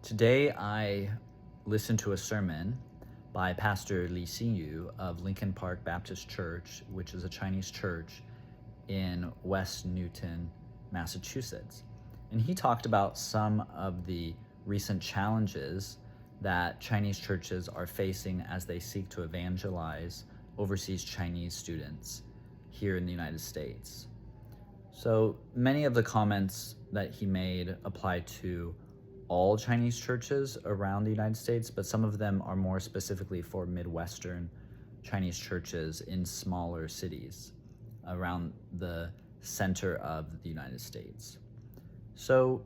Today I listened to a sermon by Pastor Li Xinyu of Lincoln Park Baptist Church, which is a Chinese church in West Newton, Massachusetts. And he talked about some of the recent challenges that Chinese churches are facing as they seek to evangelize overseas Chinese students here in the United States. So many of the comments that he made apply to all Chinese churches around the United States, but some of them are more specifically for Midwestern Chinese churches in smaller cities around the center of the United States. So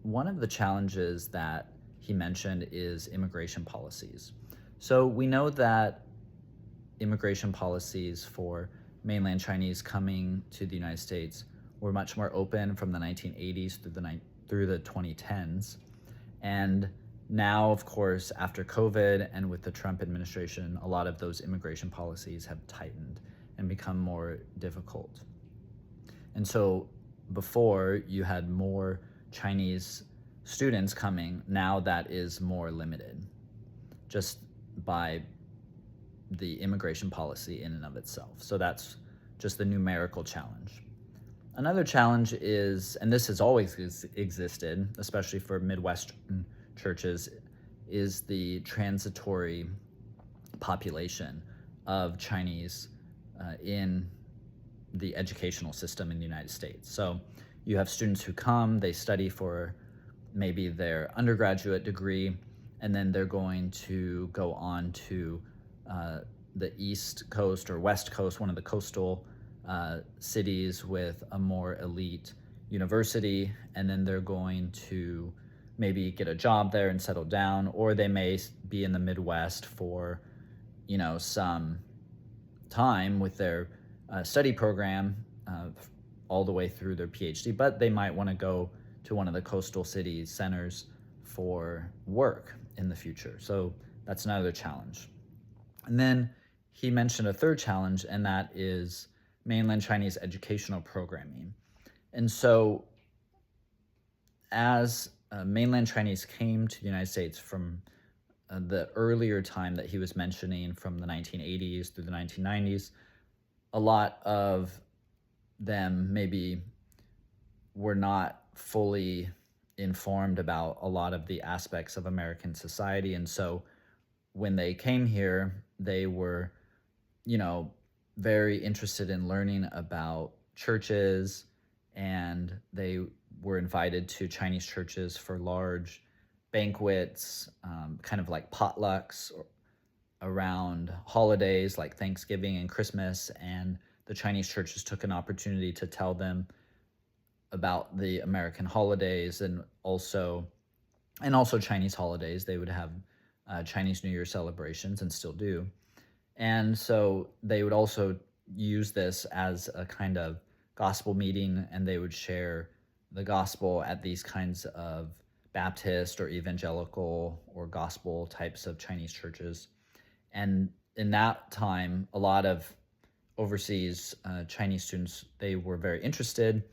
one of the challenges that he mentioned is immigration policies. So we know that immigration policies for mainland Chinese coming to the United States were much more open from the 1980s through the 2010s. And now, of course, after COVID and with the Trump administration, a lot of those immigration policies have tightened and become more difficult. And so before you had more Chinese students coming, now that is more limited just by the immigration policy in and of itself. So that's just the numerical challenge. Another challenge is, and this has always existed, especially for Midwestern churches, is the transitory population of Chinese in the educational system in the United States. So you have students who come, they study for maybe their undergraduate degree, and then they're going to go on to the East Coast or West Coast, one of the coastal cities with a more elite university, and then they're going to maybe get a job there and settle down, or they may be in the Midwest for, some time with their study program all the way through their PhD, but they might want to go to one of the coastal city centers for work in the future. So that's another challenge. And then he mentioned a third challenge, and that is mainland Chinese educational programming. And so as mainland Chinese came to the United States from the earlier time that he was mentioning, from the 1980s through the 1990s, a lot of them maybe were not fully informed about a lot of the aspects of American society. And so when they came here, they were, very interested in learning about churches, and they were invited to Chinese churches for large banquets, kind of like potlucks around holidays like Thanksgiving and Christmas, and the Chinese churches took an opportunity to tell them about the American holidays and also Chinese holidays. They would have Chinese New Year celebrations and still do. And so they would also use this as a kind of gospel meeting, and they would share the gospel at these kinds of Baptist or evangelical or gospel types of Chinese churches. And in that time, a lot of overseas Chinese students, they were very interested,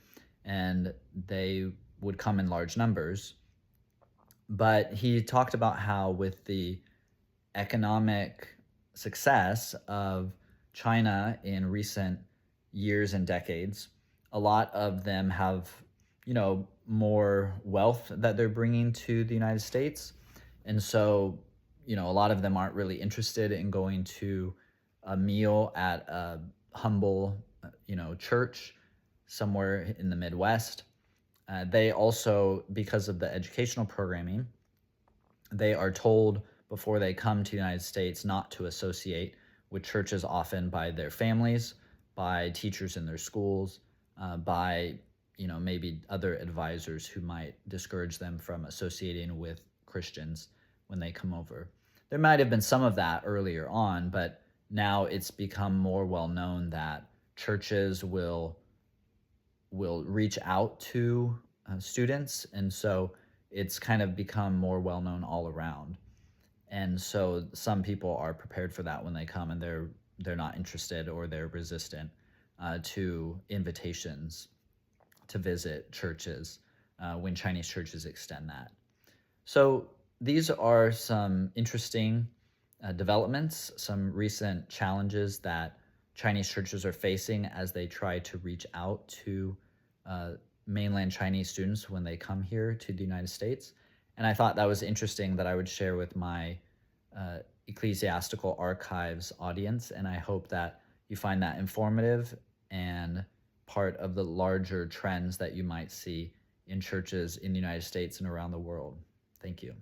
and they would come in large numbers. But he talked about how with the economic success of China in recent years and decades, a lot of them have, more wealth that they're bringing to the United States. And so, a lot of them aren't really interested in going to a meal at a humble, church somewhere in the Midwest. They also, because of the educational programming, they are told before they come to the United States not to associate with churches, often by their families, by teachers in their schools, by maybe other advisors who might discourage them from associating with Christians when they come over. There might have been some of that earlier on, but now it's become more well known that churches will reach out to students, and so it's kind of become more well known all around. And so some people are prepared for that when they come, and they're not interested, or they're resistant to invitations to visit churches when Chinese churches extend that. So these are some interesting developments, some recent challenges that Chinese churches are facing as they try to reach out to uh, mainland Chinese students when they come here to the United States. And I thought that was interesting that I would share with my uh, Ecclesiastical Archives audience. And I hope that you find that informative and part of the larger trends that you might see in churches in the United States and around the world. Thank you.